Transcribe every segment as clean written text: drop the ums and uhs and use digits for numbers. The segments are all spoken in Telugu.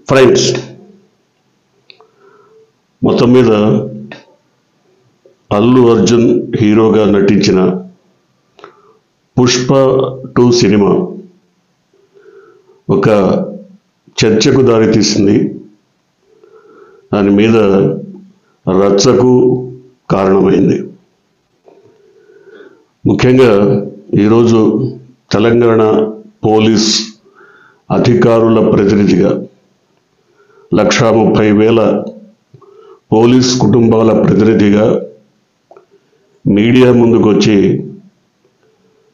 ఫ్రెండ్స్, మొత్తం మీద అల్లు అర్జున్ హీరోగా నటించిన పుష్ప 2 సినిమా ఒక చర్చకు దారితీసింది. దాని మీద రచ్చకు కారణమైంది. ముఖ్యంగా ఈరోజు తెలంగాణ పోలీస్ అధికారుల ప్రతినిధిగా 1,30,000 పోలీస్ కుటుంబాల ప్రతినిధిగా మీడియా ముందుకు వచ్చి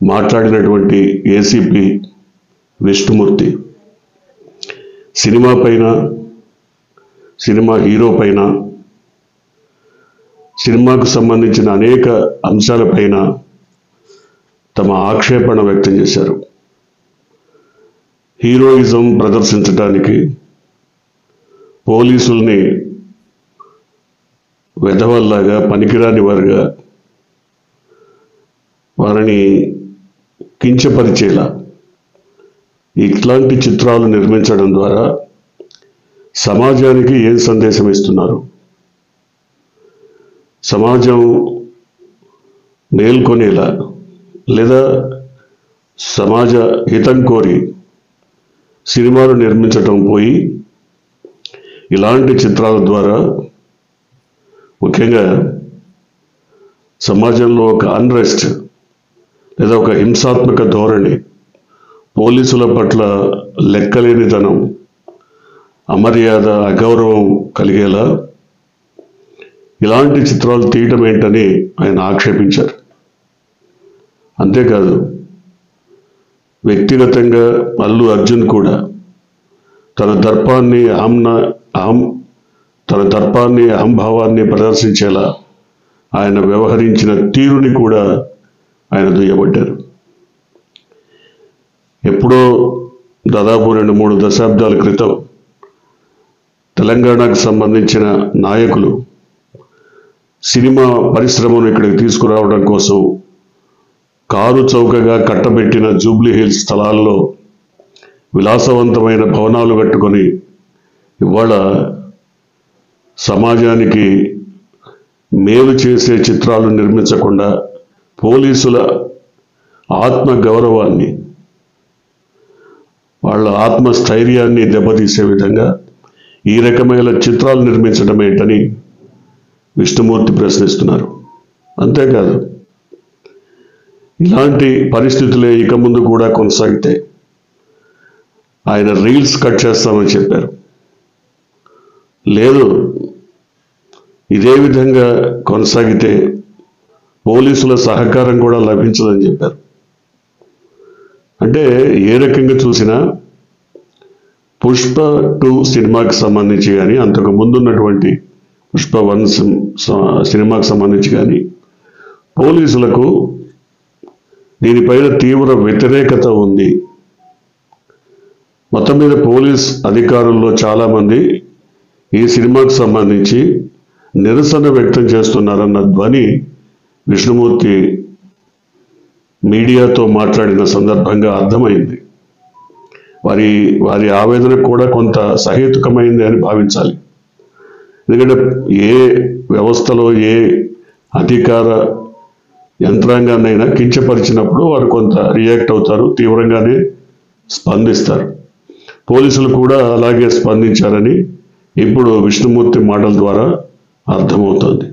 మాట్లాడినటువంటి ఏసీపీ విష్ణుమూర్తి సినిమా పైన, సినిమా హీరో పైన, సినిమాకు సంబంధించిన అనేక అంశాలపైన తమ ఆక్షేపణ వ్యక్తం చేశారు. హీరోయిజం ప్రదర్శించడానికి పోలీసుల్ని వెధవల్లాగా, పనికిరాని వారుగా, వారిని కించపరిచేలా ఇట్లాంటి చిత్రాలు నిర్మించడం ద్వారా సమాజానికి ఏం సందేశం ఇస్తున్నారు? సమాజం మేల్కొనేలా లేదా సమాజ హితం కోరి సినిమాలు నిర్మించటం పోయి ఇలాంటి చిత్రాల ద్వారా ముఖ్యంగా సమాజంలో ఒక అన్రెస్ట్ లేదా ఒక హింసాత్మక ధోరణి, పోలీసుల పట్ల లెక్కలేనితనం, అమర్యాద, అగౌరవం కలిగేలా ఇలాంటి చిత్రాలు తీయటం ఏంటని ఆయన ఆక్షేపించారు. అంతేకాదు, వ్యక్తిగతంగా అల్లు అర్జున్ కూడా తన దర్పాన్ని, అహంభావాన్ని ప్రదర్శించేలా ఆయన వ్యవహరించిన తీరుని కూడా ఆయన దుయ్యబట్టారు. ఎప్పుడో దాదాపు 2-3 దశాబ్దాల క్రితం తెలంగాణకు సంబంధించిన నాయకులు సినిమా పరిశ్రమను ఇక్కడికి తీసుకురావడం కోసం కారు చౌకగా కట్టబెట్టిన జూబ్లీ హిల్స్ స్థలాల్లో విలాసవంతమైన భవనాలు కట్టుకొని ఇవాళ సమాజానికి మేలు చేసే చిత్రాలు నిర్మించకుండా పోలీసుల ఆత్మ గౌరవాన్ని, వాళ్ళ ఆత్మస్థైర్యాన్ని దెబ్బతీసే విధంగా ఈ రకమైన చిత్రాలు నిర్మించడం ఏంటని విష్ణుమూర్తి ప్రశ్నిస్తున్నారు. అంతేకాదు, ఇలాంటి పరిస్థితులే ఇక ముందు కూడా కొనసాగితే ఆయన రీల్స్ కట్ చేస్తామని చెప్పారు. లేదు, ఇదే విధంగా కొనసాగితే పోలీసుల సహకారం కూడా లభించదని చెప్పారు. అంటే ఏ రకంగా చూసినా పుష్ప 2 సినిమాకి సంబంధించి కానీ, అంతకు ముందున్నటువంటి పుష్ప 1 సినిమాకి సంబంధించి కానీ పోలీసులకు దీనిపైన తీవ్ర వ్యతిరేకత ఉంది. మొత్తం మీద పోలీస్ అధికారుల్లో చాలామంది ఈ సినిమాకు సంబంధించి నిరసన వ్యక్తం చేస్తున్నారన్న ధ్వని విష్ణుమూర్తి మీడియాతో మాట్లాడిన సందర్భంగా అర్థమైంది. వారి ఆవేదన కూడా కొంత సహేతుకమైంది అని భావించాలి. ఎందుకంటే ఏ వ్యవస్థలో ఏ అధికార యంత్రాంగాన్నైనా కించపరిచినప్పుడు వారు కొంత రియాక్ట్ అవుతారు, తీవ్రంగానే స్పందిస్తారు. పోలీసులు కూడా అలాగే స్పందించారని ఇప్పుడు విష్ణుమూర్తి మాటల ద్వారా అర్థమవుతుంది.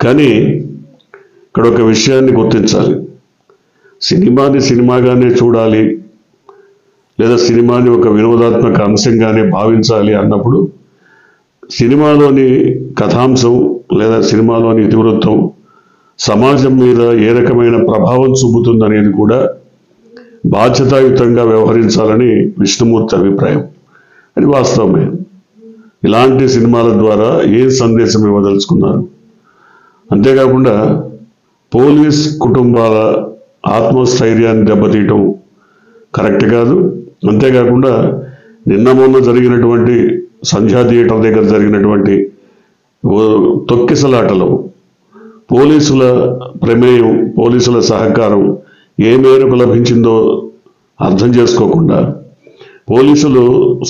కానీ ఇక్కడ ఒక విషయాన్ని గుర్తించాలి. సినిమాని సినిమాగానే చూడాలి లేదా సినిమాని ఒక వినోదాత్మక అంశంగానే భావించాలి అన్నప్పుడు సినిమాలోని కథాంశం లేదా సినిమాలోని ఇతివృత్తం సమాజం మీద ఏ రకమైన ప్రభావం చూపుతుందనేది కూడా బాధ్యతాయుతంగా వ్యవహరించాలని విష్ణుమూర్తి అభిప్రాయం. అది వాస్తవమే. ఇలాంటి సినిమాల ద్వారా ఏ సందేశం ఇవ్వదలుచుకున్నారు? అంతేకాకుండా పోలీస్ కుటుంబాల ఆత్మస్థైర్యాన్ని దెబ్బతీయటం కరెక్ట్ కాదు. అంతేకాకుండా నిన్న మొన్న జరిగినటువంటి సంధ్యా థియేటర్ దగ్గర జరిగినటువంటి తొక్కిసలాటలో పోలీసుల ప్రమేయం, పోలీసుల సహకారం ఏ మేరకు లభించిందో అర్థం చేసుకోకుండా పోలీసులు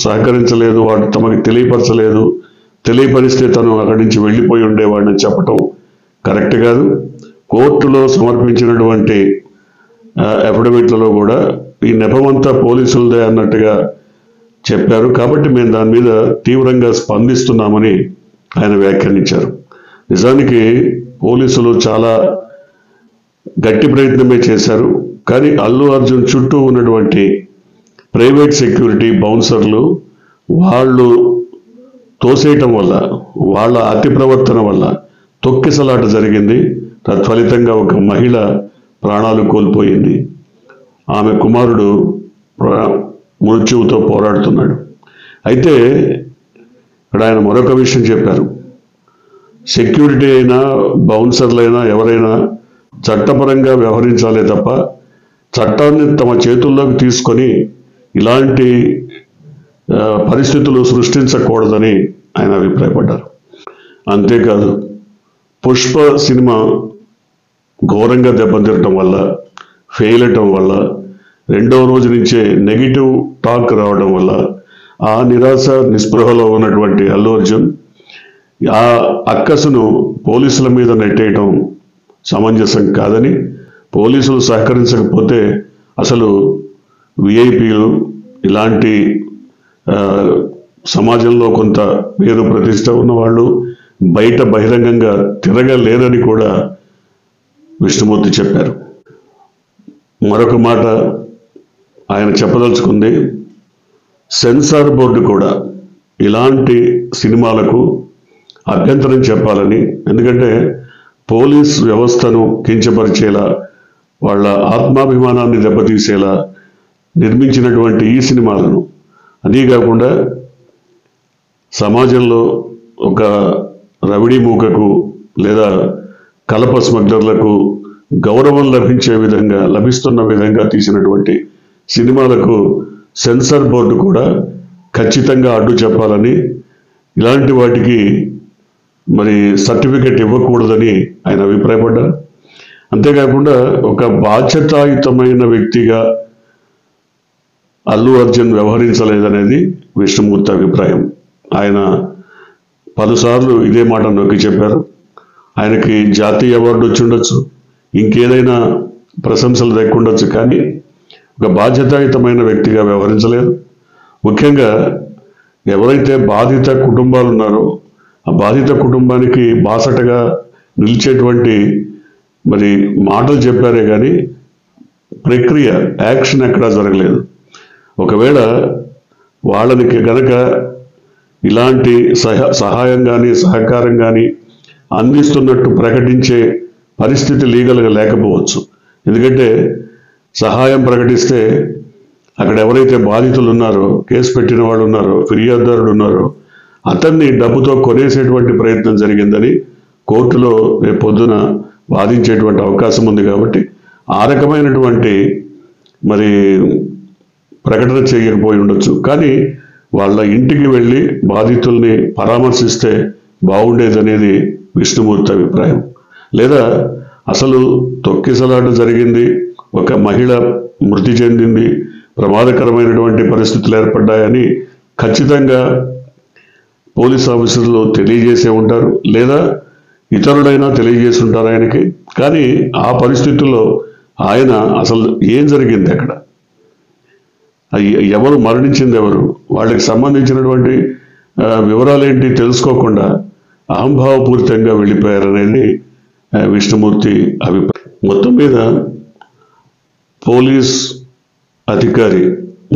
సహకరించలేదు, వాడు తమకు తెలియపరచలేదు, తెలియపరిస్తే తను అక్కడి నుంచి వెళ్ళిపోయి ఉండేవాడిని చెప్పటం కరెక్ట్ కాదు. కోర్టులో సమర్పించినటువంటి అఫిడవిట్లలో కూడా ఈ నెపమంతా పోలీసులదే అన్నట్టుగా చెప్పారు. కాబట్టి మేము దాని మీద తీవ్రంగా స్పందిస్తున్నామని ఆయన వ్యాఖ్యానించారు. నిజానికి పోలీసులు చాలా గట్టి ప్రయత్నమే చేశారు. కానీ అల్లు అర్జున్ చుట్టూ ఉన్నటువంటి ప్రైవేట్ సెక్యూరిటీ బౌన్సర్లు వాళ్ళు తోసేయటం వల్ల, వాళ్ళ అతి ప్రవర్తన వల్ల తొక్కిసలాట జరిగింది. తత్ఫలితంగా ఒక మహిళ ప్రాణాలు కోల్పోయింది. ఆమె కుమారుడు మృత్యువుతో పోరాడుతున్నాడు. అయితే ఇక్కడ ఆయన మరొక విషయం చెప్పారు. సెక్యూరిటీ అయినా బౌన్సర్లైనా ఎవరైనా చట్టపరంగా వ్యవహరించాలే తప్ప చట్టాన్ని తమ చేతుల్లోకి తీసుకొని ఇలాంటి పరిస్థితులు సృష్టించకూడదని ఆయన అభిప్రాయపడ్డారు. అంతేకాదు, పుష్ప సినిమా ఘోరంగా దెబ్బతిరటం వల్ల, ఫెయిల్ అవటం వల్ల, రెండవ రోజు నుంచే నెగిటివ్ టాక్ రావడం వల్ల ఆ నిరాశ నిస్పృహలో ఉన్నటువంటి అల్లు అర్జున్ ఆ అక్కసును పోలీసుల మీద నెట్టేయటం సమంజసం కాదని, పోలీసులు సహకరించకపోతే అసలు విఐపీలు ఇలాంటి సమాజంలో కొంత పేరు ప్రతిష్ట ఉన్నవాళ్ళు బయట బహిరంగంగా తిరగలేరని కూడా విష్ణుమూర్తి చెప్పారు. మరొక మాట ఆయన చెప్పదలుచుకుంది, సెన్సార్ బోర్డు కూడా ఇలాంటి సినిమాలకు అభ్యంతరం చెప్పాలని. ఎందుకంటే పోలీస్ వ్యవస్థను కించపరిచేలా, వాళ్ళ ఆత్మాభిమానాన్ని దెబ్బతీసేలా నిర్మించినటువంటి ఈ సినిమాలను, అదీ కాకుండా సమాజంలో ఒక రవిడీ మూకకు లేదా కలప స్మగ్లర్లకు గౌరవం లభిస్తున్న విధంగా తీసినటువంటి సినిమాలకు సెన్సార్ బోర్డు కూడా ఖచ్చితంగా అడ్డు చెప్పాలని, ఇలాంటి వాటికి మరి సర్టిఫికెట్ ఇవ్వకూడదని ఆయన అభిప్రాయపడ్డారు. అంతేకాకుండా ఒక బాధ్యతాయుతమైన వ్యక్తిగా అల్లు అర్జున్ వ్యవహరించలేదనేది విష్ణుమూర్తి అభిప్రాయం. ఆయన పలుసార్లు ఇదే మాట నొక్కి చెప్పారు. ఆయనకి జాతీయ అవార్డు వచ్చి ఉండొచ్చు, ఇంకేదైనా ప్రశంసలు దక్కుండొచ్చు, కానీ ఒక బాధ్యతాయుతమైన వ్యక్తిగా వ్యవహరించలేదు. ముఖ్యంగా ఎవరైతే బాధిత కుటుంబాలు ఉన్నారో ఆ బాధిత కుటుంబానికి బాసటగా నిలిచేటువంటి మరి మాటలు చెప్పారే కానీ ప్రక్రియ, యాక్షన్ ఎక్కడా జరగలేదు. ఒకవేళ వాళ్ళని గనక ఇలాంటి సహాయం కానీ సహకారం కానీ అందిస్తున్నట్టు ప్రకటించే పరిస్థితి లీగల్గా లేకపోవచ్చు. ఎందుకంటే సహాయం ప్రకటిస్తే అక్కడ ఎవరైతే బాధితులు ఉన్నారో, కేసు పెట్టిన వాళ్ళు ఉన్నారో, ఫిర్యాదుదారుడు ఉన్నారో అతన్ని డబ్బుతో కొనేసేటువంటి ప్రయత్నం జరిగిందని కోర్టులో రేపు పొద్దున వాదించేటువంటి అవకాశం ఉంది. కాబట్టి ఆ రకమైనటువంటి మరి ప్రకటన చేయకపోయి ఉండొచ్చు. కానీ వాళ్ళ ఇంటికి వెళ్ళి బాధితుల్ని పరామర్శిస్తే బాగుండేదనేది విష్ణుమూర్తి అభిప్రాయం. లేదా అసలు తొక్కిసలాట జరిగింది, ఒక మహిళ మృతి చెందింది, ప్రమాదకరమైనటువంటి పరిస్థితులు ఏర్పడ్డాయని ఖచ్చితంగా పోలీస్ ఆఫీసర్లు తెలియజేసే ఉంటారు, లేదా ఇతరులైనా తెలియజేసి ఉంటారు ఆయనకి. కానీ ఆ పరిస్థితుల్లో ఆయన అసలు ఏం జరిగింది, అక్కడ ఎవరు మరణించింది, ఎవరు, వాళ్ళకి సంబంధించినటువంటి వివరాలేంటి తెలుసుకోకుండా అహంభావపూరితంగా వెళ్ళిపోయారనేది విష్ణుమూర్తి అభిప్రాయం. మొత్తం మీద పోలీస్ అధికారి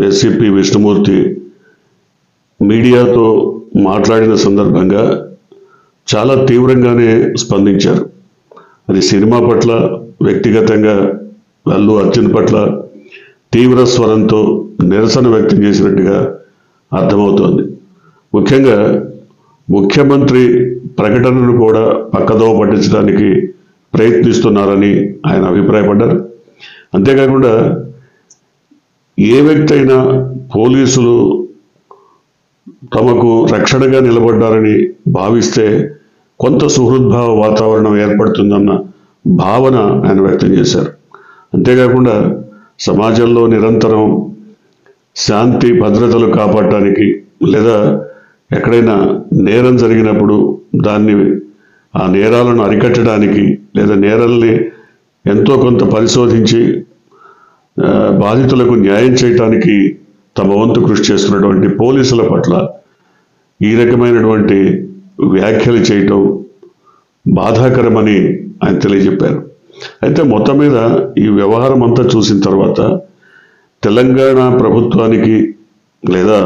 ఎస్సీపీ విష్ణుమూర్తి మీడియాతో మాట్లాడిన సందర్భంగా చాలా తీవ్రంగానే స్పందించారు. అది సినిమా పట్ల, వ్యక్తిగతంగా అల్లు అర్జున్ పట్ల తీవ్ర స్వరంతో నిరసన వ్యక్తం చేసినట్టుగా అర్థమవుతోంది. ముఖ్యంగా ముఖ్యమంత్రి ప్రకటనను కూడా పక్కదోవ పట్టించడానికి ప్రయత్నిస్తున్నారని ఆయన అభిప్రాయపడ్డారు. అంతేకాకుండా ఏ వ్యక్తి అయినా పోలీసులు తమకు రక్షణగా నిలబడ్డారని భావిస్తే కొంత సుహృద్భావ వాతావరణం ఏర్పడుతుందన్న భావన ఆయన వ్యక్తం చేశారు. అంతేకాకుండా సమాజంలో నిరంతరం శాంతి భద్రతలు కాపాడటానికి లేదా ఎక్కడైనా నేరం జరిగినప్పుడు ఆ నేరాలను అరికట్టడానికి లేదా నేరాల్ని ఎంతో కొంత పరిశోధించి బాధితులకు న్యాయం చేయటానికి తమ వంతు కృషి చేస్తున్నటువంటి పోలీసుల పట్ల ఈ రకమైనటువంటి వ్యాఖ్యలు చేయటం బాధాకరమని ఆయన తెలియజెప్పారు. అయితే మొత్తం మీద ఈ వ్యవహారం అంతా చూసిన తర్వాత తెలంగాణ ప్రభుత్వానికి లేదా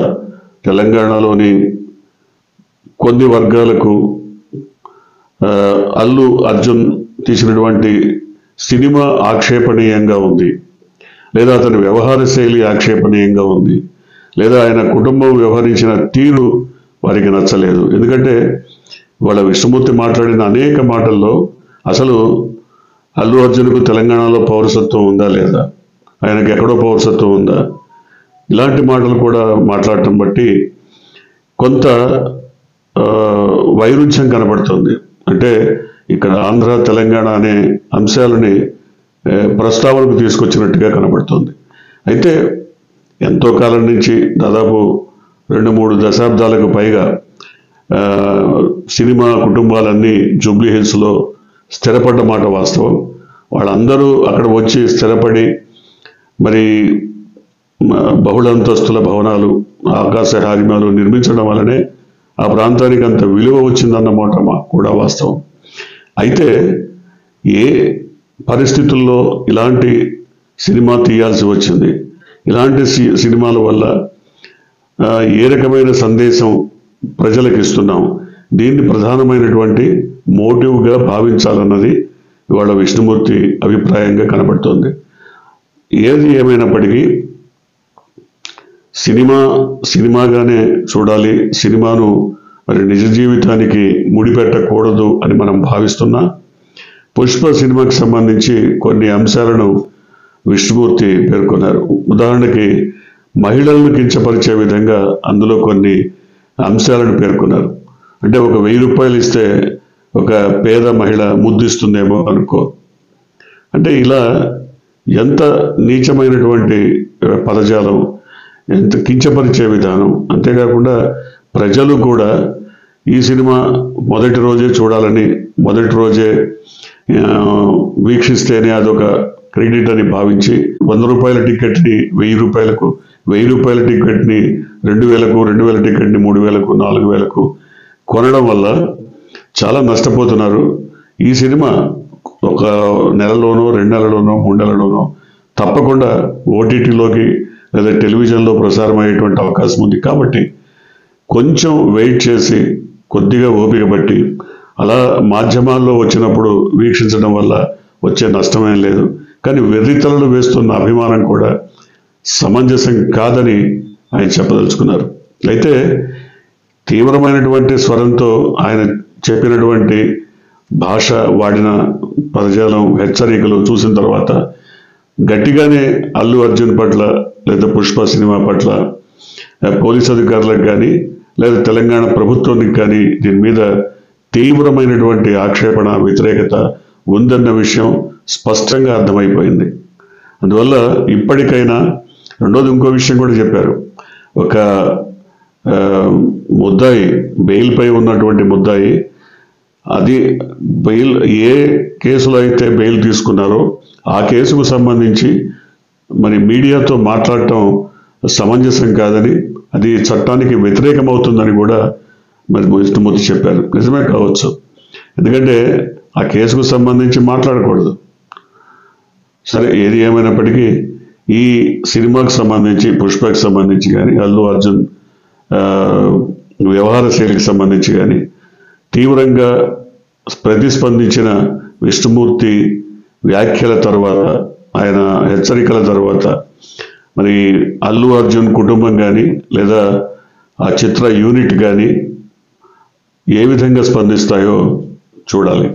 తెలంగాణలోని కొన్ని వర్గాలకు అల్లు అర్జున్ తీసినటువంటి సినిమా ఆక్షేపణీయంగా ఉంది, లేదా అతని వ్యవహార శైలి ఆక్షేపణీయంగా ఉంది, లేదా ఆయన కుటుంబం వ్యవహరించిన తీరు వారికి నచ్చలేదు. ఎందుకంటే వాళ్ళ విష్ణుమూర్తి మాట్లాడిన అనేక మాటల్లో అసలు అల్లు అర్జున్కు తెలంగాణలో పౌరసత్వం ఉందా లేదా, ఆయనకి ఎక్కడో పౌరసత్వం ఉందా, ఇలాంటి మాటలు కూడా మాట్లాడటం బట్టి కొంత వైరుధ్యం కనబడుతుంది. అంటే ఇక్కడ ఆంధ్ర తెలంగాణ అనే అంశాలని ప్రస్తావనకు తీసుకొచ్చినట్టుగా కనబడుతుంది. అయితే ఎంతో కాలం నుంచి దాదాపు 2-3 దశాబ్దాలకు పైగా సినిమా కుటుంబాలన్నీ జూబ్లీ హిల్స్లో స్థిరపడ్డ మాట వాస్తవం. వాళ్ళందరూ అక్కడ వచ్చి స్థిరపడి మరి బహుళంతస్తుల భవనాలు, ఆకాశ హారిమాలు నిర్మించడం వల్లనే ఆ ప్రాంతానికి అంత విలువ వచ్చిందన్న మాట కూడా వాస్తవం. అయితే ఏ పరిస్థితుల్లో ఇలాంటి సినిమా తీయాల్సి వచ్చింది, ఇలాంటి సినిమాల వల్ల ఏ రకమైన సందేశం ప్రజలకు ఇస్తున్నాం, దీన్ని ప్రధానమైనటువంటి మోటివ్గా భావించాలన్నది ఇవాళ విష్ణుమూర్తి అభిప్రాయంగా కనబడుతోంది. ఏది ఏమైనప్పటికీ సినిమాగానే చూడాలి, సినిమాను మరి నిజ జీవితానికి ముడిపెట్టకూడదు అని మనం భావిస్తున్నా పుష్ప సినిమాకి సంబంధించి కొన్ని అంశాలను విష్ణుమూర్తి పేర్కొన్నారు. ఉదాహరణకి మహిళలను కించపరిచే విధంగా అందులో కొన్ని అంశాలను పేర్కొన్నారు. అంటే ఒక 1000 రూపాయలు ఇస్తే ఒక పేద మహిళ ముద్దిస్తుందేమో అనుకో. అంటే ఇలా ఎంత నీచమైనటువంటి పదజాలం, ఎంత కించపరిచే విధానం. అంతేకాకుండా ప్రజలు కూడా ఈ సినిమా మొదటి రోజే చూడాలని, మొదటి రోజే వీక్షిస్తేనే అదొక క్రెడిట్ అని భావించి 100 రూపాయల టికెట్ని 1000 రూపాయలకు, 1000 రూపాయల టికెట్ని 2000కు, 2000 టికెట్ని 3000కు, 4000కు కొనడం వల్ల చాలా నష్టపోతున్నారు. ఈ సినిమా ఒక నెలలోనో, 2 నెలలోనో, 3 నెలలోనో తప్పకుండా ఓటీటీలోకి లేదా టెలివిజన్లో ప్రసారం అయ్యేటువంటి అవకాశం ఉంది. కాబట్టి కొంచెం వెయిట్ చేసి కొద్దిగా ఓపిక పట్టి అలా మాధ్యమాల్లో వచ్చినప్పుడు వీక్షించడం వల్ల వచ్చే నష్టమేం లేదు. కానీ వెర్రితలలు వేస్తున్న అభిమానం కూడా సమంజసం కాదని ఆయన చెప్పదలుచుకున్నారు. అయితే తీవ్రమైనటువంటి స్వరంతో ఆయన చెప్పినటువంటి భాష, వాడిన పదజాలం, హెచ్చరికలు చూసిన తర్వాత గట్టిగానే అల్లు అర్జున్ పట్ల లేదా పుష్ప సినిమా పట్ల పోలీస్ అధికారులకు కానీ లేదా తెలంగాణ ప్రభుత్వానికి కానీ దీని మీద తీవ్రమైనటువంటి ఆక్షేపణ, వ్యతిరేకత ఉందన్న విషయం స్పష్టంగా అర్థమైపోయింది. అందువల్ల ఇప్పటికైనా రెండోది ఇంకో విషయం కూడా చెప్పారు. ఒక ముద్దాయి, బెయిల్పై ఉన్నటువంటి ముద్దాయి, అది బెయిల్ ఏ కేసులో అయితే బెయిల్ తీసుకున్నారో ఆ కేసుకు సంబంధించి మరి మీడియాతో మాట్లాడటం సమంజసం కాదని, అది చట్టానికి వ్యతిరేకమవుతుందని కూడా మరి విష్ణుమూర్తి చెప్పారు. నిజమే కావచ్చు, ఎందుకంటే ఆ కేసుకు సంబంధించి మాట్లాడకూడదు. సరే, ఏది ఏమైనప్పటికీ ఈ సినిమాకు సంబంధించి, పుష్పకి సంబంధించి కానీ, అల్లు అర్జున్ వ్యవహార శైలికి సంబంధించి కానీ తీవ్రంగా ప్రతిస్పందించిన విష్ణుమూర్తి వ్యాఖ్యల తర్వాత, ఆయన హెచ్చరికల తర్వాత మరి అల్లు అర్జున్ కుటుంబం కానీ లేదా ఆ చిత్ర యూనిట్ కానీ ఏ విధంగా స్పందిస్తాయో చూడాలి.